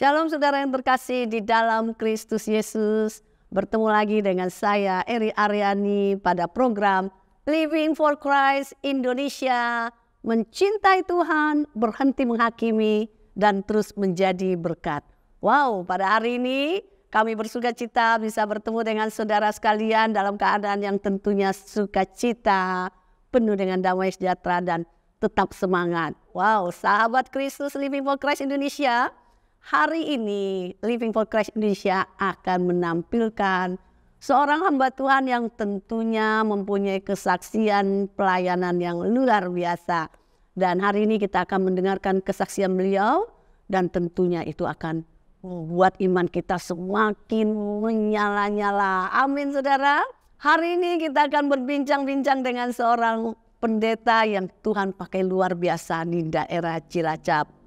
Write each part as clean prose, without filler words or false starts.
Shalom saudara yang terkasih di dalam Kristus Yesus. Bertemu lagi dengan saya Eri Aryani pada program Living for Christ Indonesia. Mencintai Tuhan, berhenti menghakimi, dan terus menjadi berkat. Wow, pada hari ini kami bersukacita bisa bertemu dengan saudara sekalian dalam keadaan yang tentunya sukacita, penuh dengan damai sejahtera dan tetap semangat. Wow, sahabat Kristus Living for Christ Indonesia, hari ini Living for Christ Indonesia akan menampilkan seorang hamba Tuhan yang tentunya mempunyai kesaksian pelayanan yang luar biasa. Dan hari ini kita akan mendengarkan kesaksian beliau dan tentunya itu akan membuat iman kita semakin menyala-nyala. Amin saudara. Hari ini kita akan berbincang-bincang dengan seorang pendeta yang Tuhan pakai luar biasa di daerah Cilacap.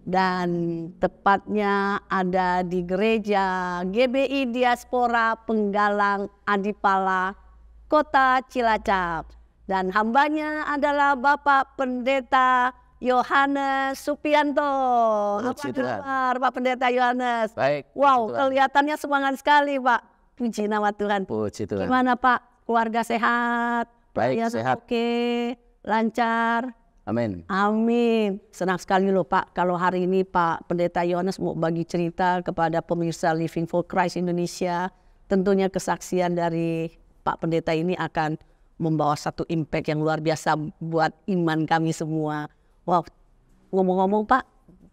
Dan tepatnya ada di gereja GBI Diaspora Penggalang Adipala, Kota Cilacap. Dan hambanya adalah Bapak Pendeta Yohanes Supianto. Apa kabar Pak Pendeta Yohanes? Baik. Wow, kelihatannya semangat sekali Pak. Puji nama Tuhan. Puji Tuhan. Gimana Pak? Keluarga sehat? Baik, sehat. Oke, lancar. Amin. Amin. Senang sekali loh Pak kalau hari ini Pak Pendeta Yohanes mau bagi cerita kepada pemirsa Living for Christ Indonesia. Tentunya kesaksian dari Pak Pendeta ini akan membawa satu impact yang luar biasa buat iman kami semua. Wow, ngomong-ngomong Pak,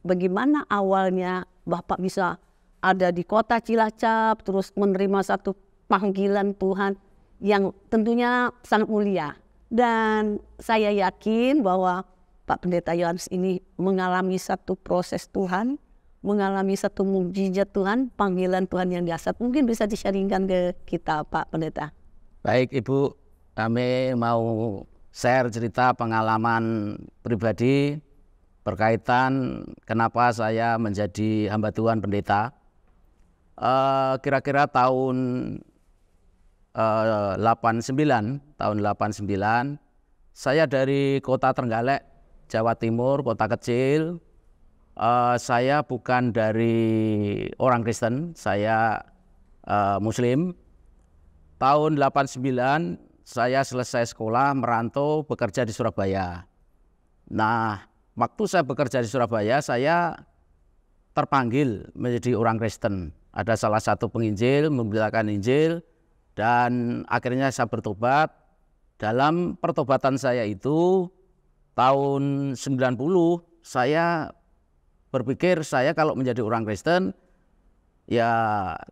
bagaimana awalnya Bapak bisa ada di kota Cilacap terus menerima satu panggilan Tuhan yang tentunya sangat mulia. Dan saya yakin bahwa Pak Pendeta Yohanes ini mengalami satu proses Tuhan, mengalami satu mukjizat Tuhan, panggilan Tuhan yang dahsyat. Mungkin bisa di-sharingkan ke kita Pak Pendeta. Baik Ibu, kami mau share cerita pengalaman pribadi berkaitan kenapa saya menjadi hamba Tuhan pendeta. Kira-kira tahun 89 saya dari kota Trenggalek, Jawa Timur, kota kecil. Saya bukan dari orang Kristen, saya Muslim. Tahun 89 saya selesai sekolah, merantau, bekerja di Surabaya. Nah, waktu saya bekerja di Surabaya, saya terpanggil menjadi orang Kristen. Ada salah satu penginjil memberitakan Injil, dan akhirnya saya bertobat. Dalam pertobatan saya itu tahun 90 saya berpikir saya kalau menjadi orang Kristen ya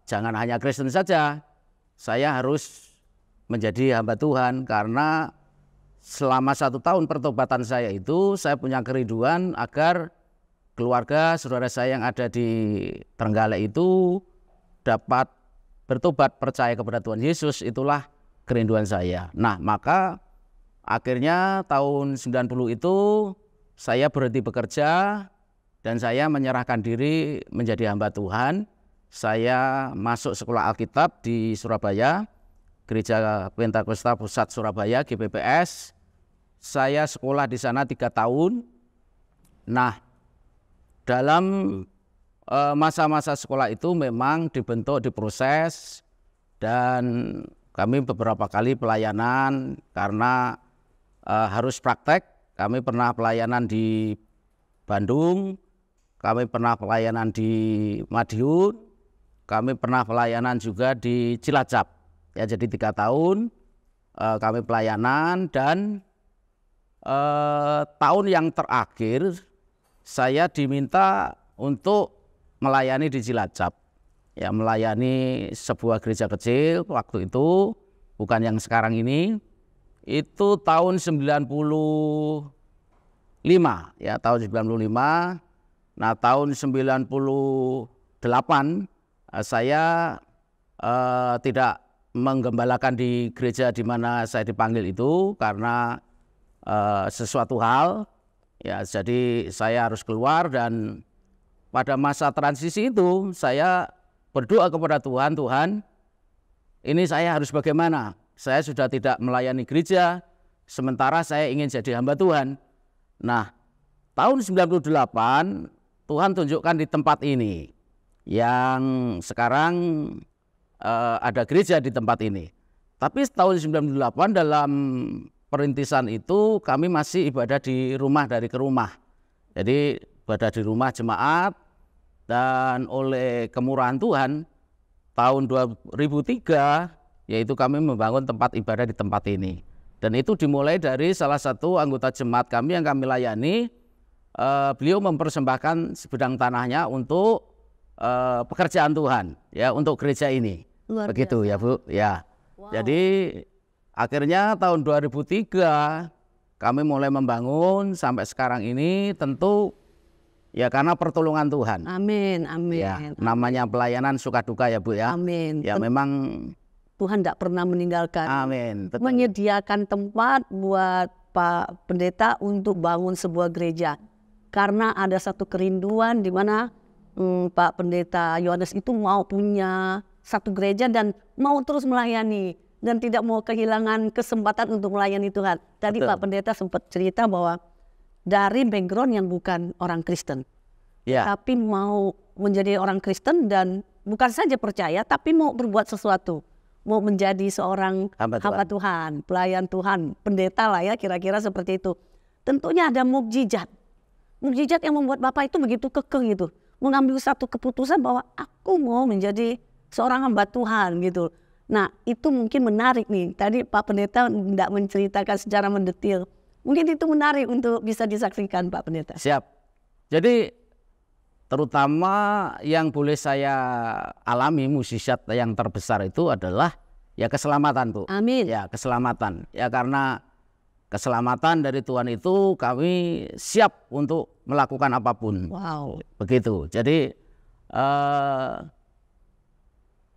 jangan hanya Kristen saja. Saya harus menjadi hamba Tuhan karena selama 1 tahun pertobatan saya itu saya punya kerinduan agar keluarga saudara saya yang ada di Trenggalek itu dapat bertobat, percaya kepada Tuhan Yesus. Itulah kerinduan saya. Nah, maka akhirnya tahun 90 itu saya berhenti bekerja dan saya menyerahkan diri menjadi hamba Tuhan. Saya masuk sekolah Alkitab di Surabaya, Gereja Pentakosta Pusat Surabaya, GPPS. Saya sekolah di sana 3 tahun. Nah, dalam masa-masa sekolah itu memang dibentuk, diproses, dan kami beberapa kali pelayanan karena harus praktek. Kami pernah pelayanan di Bandung, kami pernah pelayanan di Madiun, kami pernah pelayanan juga di Cilacap. Ya, jadi 3 tahun kami pelayanan, dan tahun yang terakhir saya diminta untuk melayani di Cilacap. Ya, melayani sebuah gereja kecil waktu itu, bukan yang sekarang ini. Itu tahun 95, ya, tahun 95. Nah, tahun 98 saya tidak menggembalakan di gereja di mana saya dipanggil itu karena sesuatu hal. Ya, jadi saya harus keluar, dan pada masa transisi itu saya berdoa kepada Tuhan, Tuhan, ini saya harus bagaimana? Saya sudah tidak melayani gereja, sementara saya ingin jadi hamba Tuhan. Nah, tahun 98 Tuhan tunjukkan di tempat ini yang sekarang ada gereja di tempat ini. Tapi tahun 98 dalam perintisan itu kami masih ibadah di rumah dari ke rumah. Jadi ibadah di rumah jemaat, dan oleh kemurahan Tuhan tahun 2003 yaitu kami membangun tempat ibadah di tempat ini. Dan itu dimulai dari salah satu anggota jemaat kami yang kami layani. Beliau mempersembahkan sebidang tanahnya untuk pekerjaan Tuhan, ya, untuk gereja ini. Luar Begitu biasa. ya Bu, ya. Wow. Jadi akhirnya tahun 2003 kami mulai membangun sampai sekarang ini, tentu ya karena pertolongan Tuhan. Amin, amin. Ya, namanya pelayanan suka duka ya Bu ya. Amin. Ya memang Tuhan tidak pernah meninggalkan. amin. Betul. Menyediakan tempat buat Pak Pendeta untuk bangun sebuah gereja. Karena ada satu kerinduan di mana Pak Pendeta Yohanes itu mau punya satu gereja dan mau terus melayani. Dan tidak mau kehilangan kesempatan untuk melayani Tuhan. Tadi Betul. Pak Pendeta sempat cerita bahwa dari background yang bukan orang Kristen. Ya, Tapi mau menjadi orang Kristen dan bukan saja percaya, tapi mau berbuat sesuatu. Mau menjadi seorang hamba Tuhan, pelayan Tuhan, pendeta lah ya, kira-kira seperti itu. Tentunya ada mukjizat. Mukjizat yang membuat Bapak itu begitu kekeh gitu. Mengambil satu keputusan bahwa aku mau menjadi seorang hamba Tuhan gitu. Nah itu mungkin menarik nih. Tadi Pak Pendeta tidak menceritakan secara mendetil. Mungkin itu menarik untuk bisa disaksikan Pak Pendeta. siap. Jadi terutama yang boleh saya alami mukjizat yang terbesar itu adalah ya keselamatan Bu. Amin. Ya, keselamatan. Ya karena keselamatan dari Tuhan itu kami siap untuk melakukan apapun. Wow. Begitu. Jadi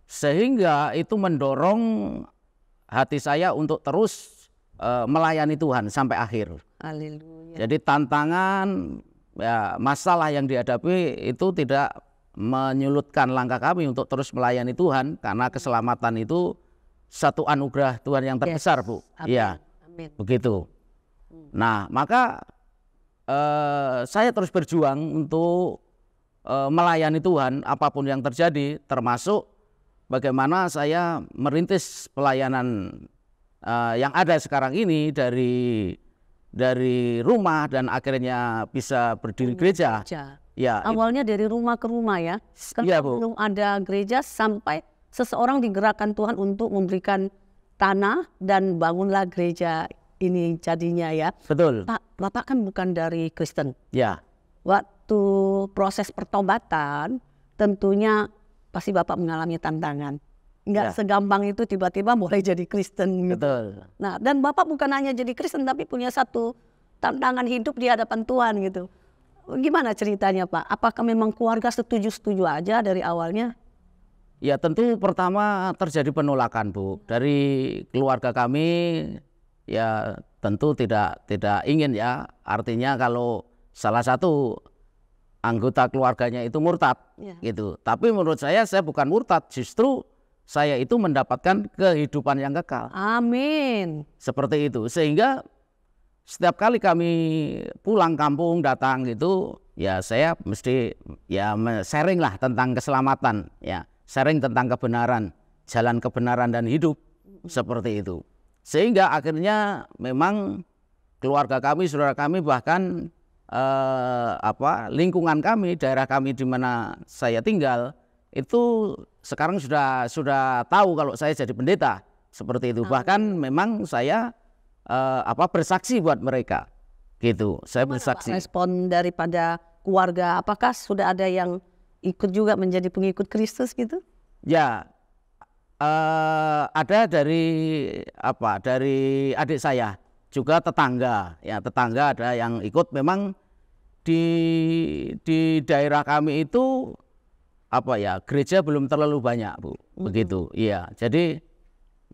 sehingga itu mendorong hati saya untuk terus melayani Tuhan sampai akhir. Haleluya. Jadi tantangan, ya, masalah yang dihadapi itu tidak menyulutkan langkah kami untuk terus melayani Tuhan, karena keselamatan itu satu anugerah Tuhan yang terbesar, Bu. Iya, Amin. begitu. Nah, maka saya terus berjuang untuk melayani Tuhan apapun yang terjadi, termasuk bagaimana saya merintis pelayanan yang ada sekarang ini dari rumah dan akhirnya bisa berdiri gereja. Ya, Awalnya dari rumah ke rumah ya. Iya, Bu. Belum ada gereja sampai seseorang digerakkan Tuhan untuk memberikan tanah dan bangunlah gereja ini jadinya ya. betul. Pak, Bapak kan bukan dari Kristen. Ya, Waktu proses pertobatan tentunya pasti Bapak mengalami tantangan. Nggak Ya. segampang itu tiba-tiba boleh jadi Kristen gitu. betul. Nah, dan Bapak bukan hanya jadi Kristen tapi punya satu tantangan hidup di hadapan Tuhan gitu. Gimana ceritanya Pak? Apakah memang keluarga setuju-setuju aja dari awalnya? Ya, tentu pertama terjadi penolakan, Bu, dari keluarga kami. Ya, tentu tidak ingin ya. Artinya kalau salah satu anggota keluarganya itu murtad, Ya. gitu. Tapi menurut saya bukan murtad, justru saya itu mendapatkan kehidupan yang kekal. Amin. Seperti itu. Sehingga setiap kali kami pulang kampung datang gitu, ya saya mesti ya sharing lah tentang keselamatan, ya sharing tentang kebenaran, jalan kebenaran dan hidup, seperti itu. Sehingga akhirnya memang keluarga kami, saudara kami, bahkan lingkungan kami, daerah kami di mana saya tinggal itu sekarang sudah tahu kalau saya jadi pendeta, seperti itu. Bahkan memang saya bersaksi buat mereka, gitu. Saya bersaksi. Respon daripada keluarga, apakah sudah ada yang ikut juga menjadi pengikut Kristus gitu? Ya, ada dari adik saya, juga tetangga. Ya, tetangga ada yang ikut. Memang di daerah kami itu gereja belum terlalu banyak, Bu. Begitu. Iya. Jadi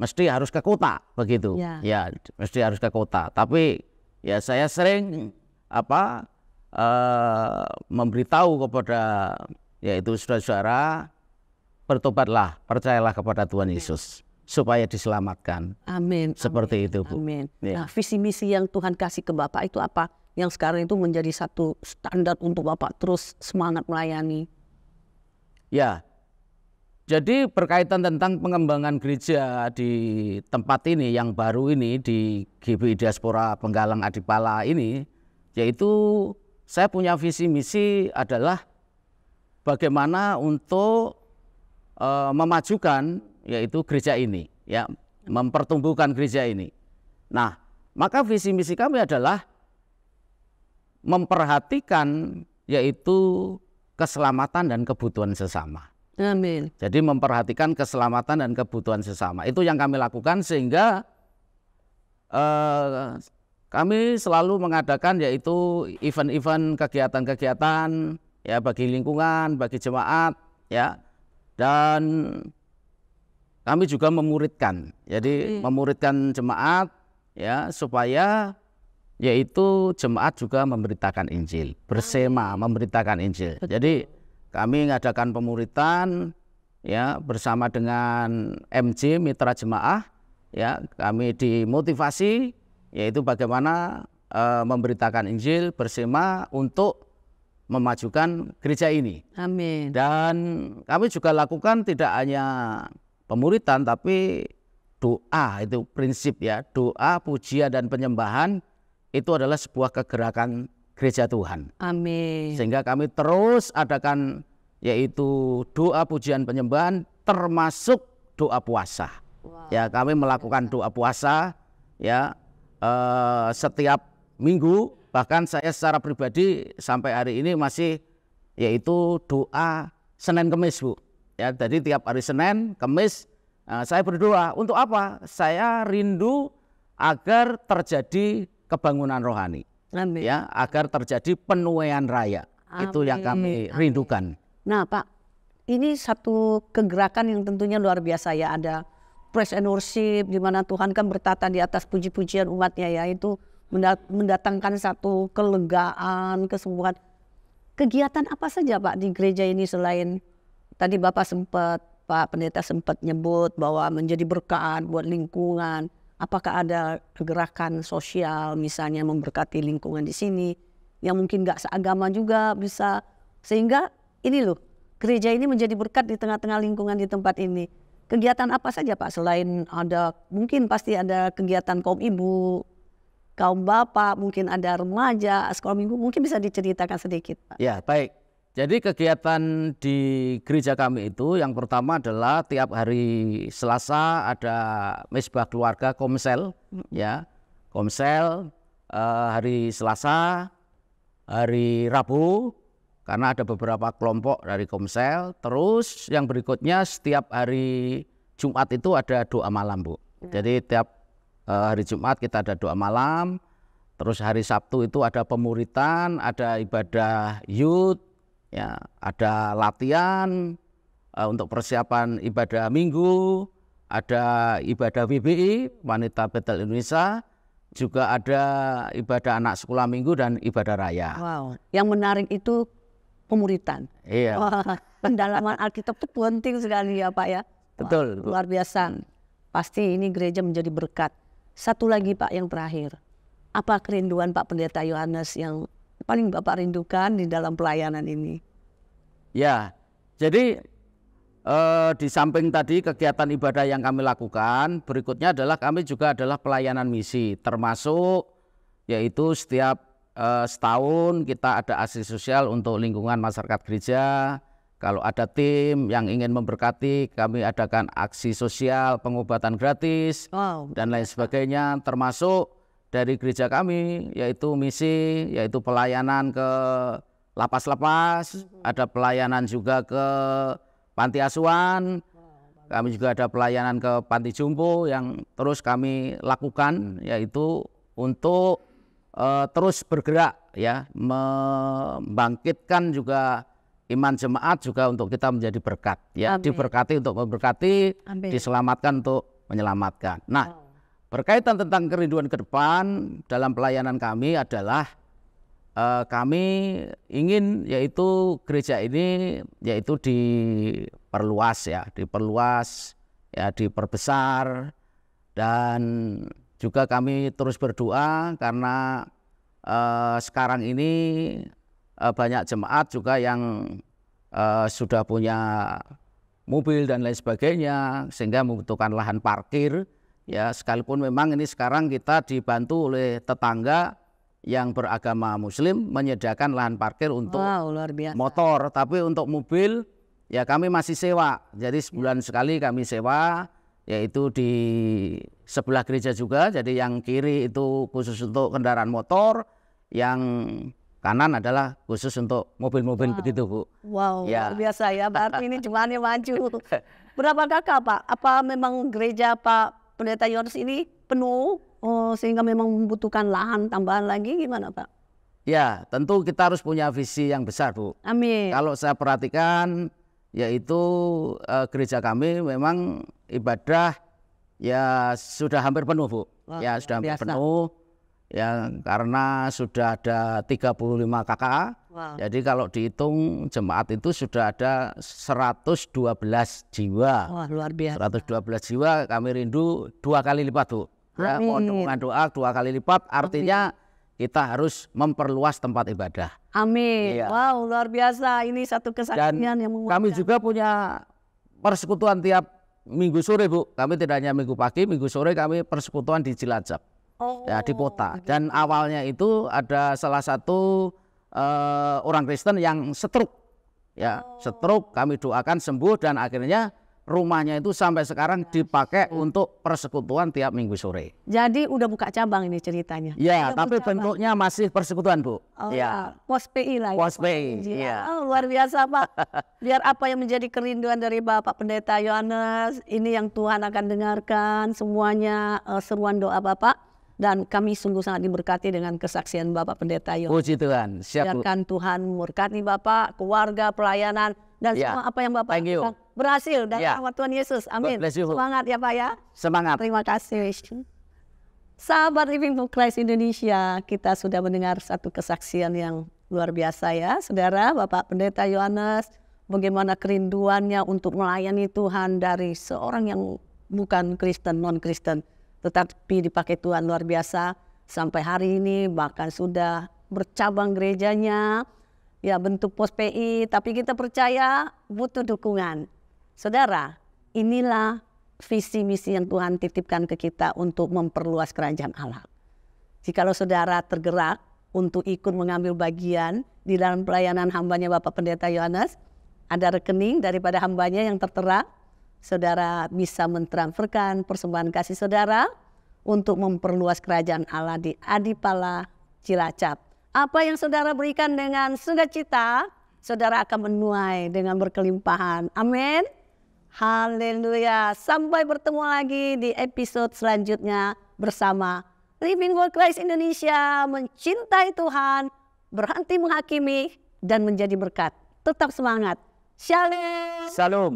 mesti harus ke kota, begitu. Ya, mesti harus ke kota. Tapi ya saya sering memberitahu kepada yaitu saudara-saudara, bertobatlah, percayalah kepada Tuhan Yesus supaya diselamatkan. Amin. Seperti itu, Bu. Amin. Ya. Nah, visi misi yang Tuhan kasih ke Bapak itu apa? Yang sekarang itu menjadi satu standar untuk Bapak terus semangat melayani. Ya, jadi berkaitan tentang pengembangan gereja di tempat ini yang baru ini di GBI Diaspora Penggalang Adipala ini, yaitu saya punya visi misi adalah bagaimana untuk memajukan yaitu gereja ini, ya, mempertumbuhkan gereja ini. Nah, maka visi misi kami adalah memperhatikan yaitu keselamatan dan kebutuhan sesama. Amin. Jadi memperhatikan keselamatan dan kebutuhan sesama. Itu yang kami lakukan sehingga kami selalu mengadakan yaitu event-event, kegiatan-kegiatan ya bagi lingkungan, bagi jemaat ya. Dan kami juga memuridkan. Jadi memuridkan jemaat ya supaya yaitu jemaat juga memberitakan Injil, bersema memberitakan Injil. Jadi kami mengadakan pemuritan ya bersama dengan MJ Mitra Jemaah ya, kami dimotivasi yaitu bagaimana memberitakan Injil bersema untuk memajukan gereja ini. Amin. Dan kami juga lakukan tidak hanya pemuritan tapi doa, itu prinsip ya, doa, pujian dan penyembahan itu adalah sebuah kegerakan gereja Tuhan. Amin. Sehingga kami terus adakan yaitu doa, pujian, penyembahan termasuk doa puasa. Wow. Ya, kami melakukan doa puasa ya setiap minggu, bahkan saya secara pribadi sampai hari ini masih yaitu doa Senin Kemis, Bu. Ya, jadi tiap hari Senin, Kemis saya berdoa. Untuk apa? Saya rindu agar terjadi kebangunan rohani. Amin. Ya, agar terjadi penuaian raya. Amin. Itu yang kami rindukan. Nah, Pak, ini satu kegerakan yang tentunya luar biasa ya. Ada praise and worship di mana Tuhan kan bertata di atas puji-pujian umatnya ya. Itu mendatangkan satu kelegaan, kesembuhan. Kegiatan apa saja Pak di gereja ini selain tadi Bapak Pak Pendeta sempat nyebut bahwa menjadi berkat buat lingkungan. Apakah ada gerakan sosial misalnya memberkati lingkungan di sini yang mungkin nggak seagama juga bisa, sehingga ini loh gereja ini menjadi berkat di tengah-tengah lingkungan di tempat ini. Kegiatan apa saja Pak selain ada mungkin pasti ada kegiatan kaum ibu, kaum bapak, mungkin ada remaja, sekolah minggu, mungkin bisa diceritakan sedikit Pak. Ya, baik. Jadi kegiatan di gereja kami itu yang pertama adalah tiap hari Selasa ada Mesbah Keluarga Komsel ya. Komsel hari Selasa, hari Rabu karena ada beberapa kelompok dari Komsel. Terus yang berikutnya setiap hari Jumat itu ada doa malam, Bu. Jadi tiap hari Jumat kita ada doa malam. Terus hari Sabtu itu ada pemuritan, ada ibadah youth. Ya, ada latihan untuk persiapan ibadah minggu, ada ibadah WBI, Wanita Betel Indonesia, juga ada ibadah anak sekolah minggu dan ibadah raya. Wow, yang menarik itu pemuritan. Iya. Wah, pendalaman Alkitab itu penting sekali ya Pak ya. Betul. Wah, luar biasa. Pasti ini gereja menjadi berkat. Satu lagi Pak yang terakhir. Apa kerinduan Pak Pendeta Yohanes yang paling Bapak rindukan di dalam pelayanan ini? Ya, jadi di samping tadi kegiatan ibadah yang kami lakukan, berikutnya adalah kami juga adalah pelayanan misi, termasuk yaitu setiap setahun kita ada aksi sosial untuk lingkungan masyarakat gereja. Kalau ada tim yang ingin memberkati, kami adakan aksi sosial, pengobatan gratis, dan lain sebagainya, termasuk dari gereja kami yaitu misi, yaitu pelayanan ke lapas-lapas, ada pelayanan juga ke panti asuhan, kami juga ada pelayanan ke panti jompo yang terus kami lakukan, yaitu untuk terus bergerak ya, membangkitkan juga iman jemaat juga untuk kita menjadi berkat ya. Amin. Diberkati untuk memberkati, amin. Diselamatkan untuk menyelamatkan. Nah, berkaitan tentang kerinduan ke depan dalam pelayanan kami adalah kami ingin yaitu gereja ini yaitu diperluas ya, diperbesar, dan juga kami terus berdoa karena sekarang ini banyak jemaat juga yang sudah punya mobil dan lain sebagainya, sehingga membutuhkan lahan parkir. Ya, sekalipun memang ini sekarang kita dibantu oleh tetangga yang beragama Muslim menyediakan lahan parkir untuk luar biasa. motor, tapi untuk mobil ya kami masih sewa. Jadi sebulan sekali kami sewa, yaitu di sebelah gereja juga. Jadi yang kiri itu khusus untuk kendaraan motor, yang kanan adalah khusus untuk mobil-mobil begitu, Bu. Wow, luar biasa ya. Berarti ini jemaatnya maju. Berapa kakak, Pak? Apa memang gereja Pak Pendeta Yohanes ini penuh sehingga memang membutuhkan lahan tambahan lagi, gimana Pak? Ya, tentu kita harus punya visi yang besar, Bu. Amin. Kalau saya perhatikan, yaitu gereja kami memang ibadah ya sudah hampir penuh, Bu. Ya sudah hampir penuh. Ya, karena sudah ada 35 KKA. Jadi kalau dihitung jemaat itu sudah ada 112 jiwa. Wah, luar biasa. 112 jiwa, kami rindu 2 kali lipat, Bu. Ya, mohon dukungan doa 2 kali lipat, artinya kita harus memperluas tempat ibadah. Amin. Iya. Wow, luar biasa. Ini satu kesaksian yang menguatkan. Kami juga punya persekutuan tiap minggu sore, Bu. Kami tidak hanya minggu pagi, minggu sore kami persekutuan di Cilacap. Ya, di kota. Dan awalnya itu ada salah satu orang Kristen yang stroke. Ya, stroke, kami doakan sembuh dan akhirnya rumahnya itu sampai sekarang dipakai untuk persekutuan tiap minggu sore. Jadi udah buka cabang ini ceritanya. Ya, Udah tapi bentuknya masih persekutuan, Bu. Ya, pos PI lah. Pos PI. Ya. Luar biasa, Pak. Biar apa yang menjadi kerinduan dari Bapak Pendeta Yohanes, ini yang Tuhan akan dengarkan semuanya, seruan doa Bapak. Dan kami sungguh sangat diberkati dengan kesaksian Bapak Pendeta Yohanes. Puji Tuhan. Siap, Bu. Biarkan Tuhan memberkati Bapak, keluarga, pelayanan, dan semua apa yang Bapak lakukan berhasil. Dan nama Tuhan Yesus. Amin. Semangat ya Pak ya. Semangat. Terima kasih. Sahabat Living for Christ Indonesia, kita sudah mendengar satu kesaksian yang luar biasa ya. Saudara, Bapak Pendeta Yohanes, bagaimana kerinduannya untuk melayani Tuhan dari seorang yang bukan Kristen, non-Kristen. Tetapi dipakai Tuhan luar biasa sampai hari ini, bahkan sudah bercabang gerejanya, ya bentuk pos PI, tapi kita percaya butuh dukungan. Saudara, inilah visi misi yang Tuhan titipkan ke kita untuk memperluas kerajaan Allah. Jikalau saudara tergerak untuk ikut mengambil bagian di dalam pelayanan hambanya Bapak Pendeta Yohanes, ada rekening daripada hambanya yang tertera. Saudara bisa mentransferkan persembahan kasih saudara untuk memperluas kerajaan Allah di Adipala, Cilacap. Apa yang saudara berikan dengan sukacita, saudara akan menuai dengan berkelimpahan. Amin. Haleluya. Sampai bertemu lagi di episode selanjutnya bersama Living for Christ Indonesia, mencintai Tuhan, berhenti menghakimi, dan menjadi berkat. Tetap semangat. Shalom. Salam.